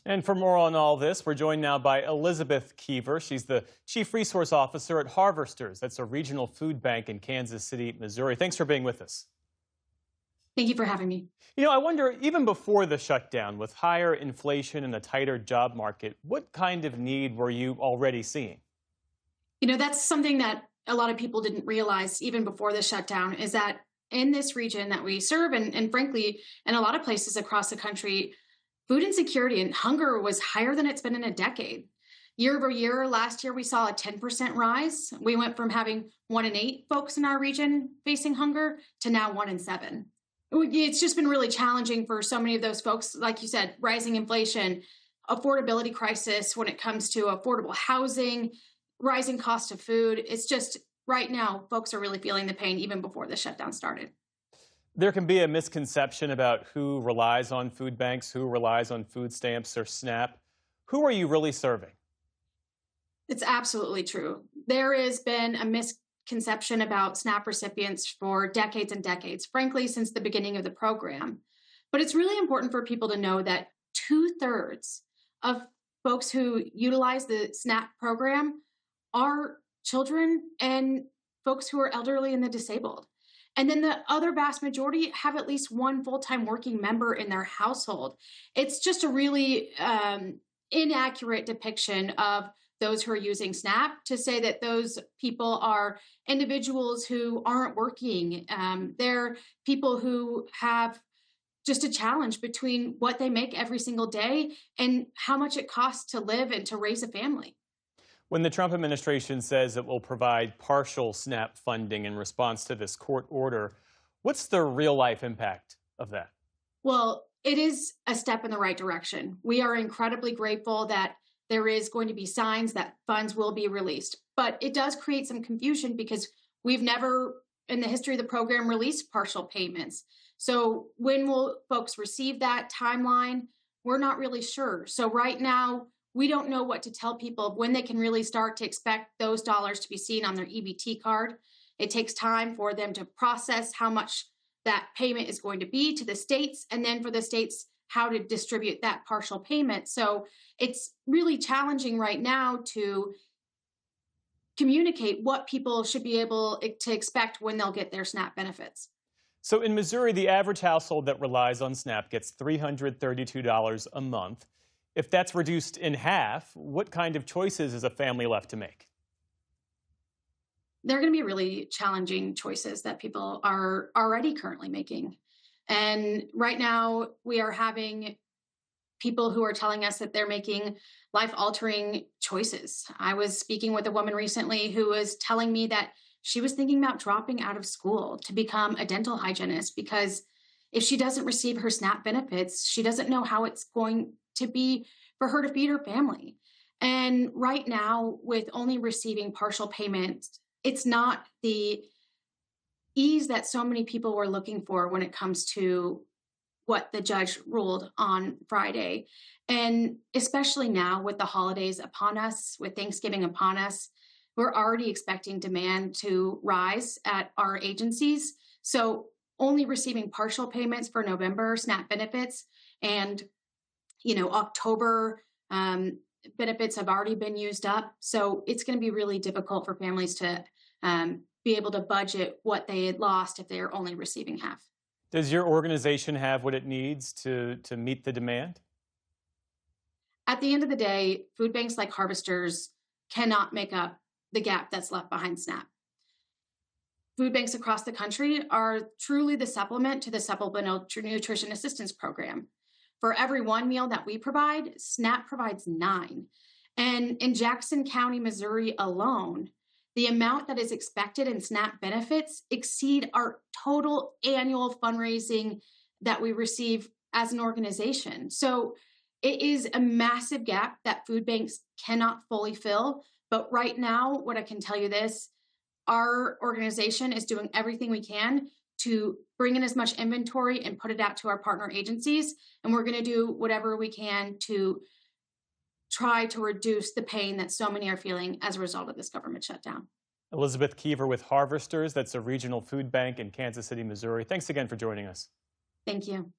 And for more on all this, we're joined now by Elizabeth Keever. She's the Chief Resource Officer at Harvesters. That's a regional food bank in Kansas City, Missouri. Thanks for being with us. Thank you for having me. I wonder, even before the shutdown, with higher inflation and a tighter job market, what kind of need were you already seeing? That's something that a lot of people didn't realize even before the shutdown is that in this region that we serve, and frankly, in a lot of places across the country, food insecurity and hunger was higher than it's been in a decade. Year over year, last year we saw a 10% rise. We went from having 1 in 8 folks in our region facing hunger to now 1 in 7. It's just been really challenging for so many of those folks. Like you said, rising inflation, affordability crisis when it comes to affordable housing, rising cost of food. It's just right now, folks are really feeling the pain even before the shutdown started. There can be a misconception about who relies on food banks, who relies on food stamps or SNAP. Who are you really serving? It's absolutely true. There has been a misconception about SNAP recipients for decades and decades, frankly, since the beginning of the program. But it's really important for people to know that 2/3 of folks who utilize the SNAP program are children and folks who are elderly and the disabled. And then the other vast majority have at least one full-time working member in their household. It's just a really inaccurate depiction of those who are using SNAP to say that those people are individuals who aren't working. They're people who have just a challenge between what they make every single day and how much it costs to live and to raise a family. When the Trump administration says it will provide partial SNAP funding in response to this court order, what's the real-life impact of that? Well, it is a step in the right direction. We are incredibly grateful that there is going to be signs that funds will be released. But it does create some confusion because we've never, in the history of the program, released partial payments. So when will folks receive that timeline? We're not really sure. So right now, we don't know what to tell people when they can really start to expect those dollars to be seen on their EBT card. It takes time for them to process how much that payment is going to be to the states, and then for the states, how to distribute that partial payment. So it's really challenging right now to communicate what people should be able to expect when they'll get their SNAP benefits. So in Missouri, the average household that relies on SNAP gets $332 a month. If that's reduced in half, what kind of choices is a family left to make? There are going to be really challenging choices that people are already currently making. And right now, we are having people who are telling us that they're making life-altering choices. I was speaking with a woman recently who was telling me that she was thinking about dropping out of school to become a dental hygienist because if she doesn't receive her SNAP benefits, she doesn't know how it's going to be for her to feed her family. And right now, with only receiving partial payments, it's not the ease that so many people were looking for when it comes to what the judge ruled on Friday. And especially now with the holidays upon us, with Thanksgiving upon us, we're already expecting demand to rise at our agencies. So only receiving partial payments for November SNAP benefits and October benefits have already been used up. So it's going to be really difficult for families to be able to budget what they had lost if they are only receiving half. Does your organization have what it needs to meet the demand? At the end of the day, food banks like Harvesters cannot make up the gap that's left behind SNAP. Food banks across the country are truly the supplement to the Supplemental Nutrition Assistance Program. For every one meal that we provide, SNAP provides 9. And in Jackson County, Missouri alone, the amount that is expected in SNAP benefits exceed our total annual fundraising that we receive as an organization. So it is a massive gap that food banks cannot fully fill. But right now, what I can tell you this, our organization is doing everything we can to bring in as much inventory and put it out to our partner agencies. And we're going to do whatever we can to try to reduce the pain that so many are feeling as a result of this government shutdown. Elizabeth Keever with Harvesters. That's a regional food bank in Kansas City, Missouri. Thanks again for joining us. Thank you.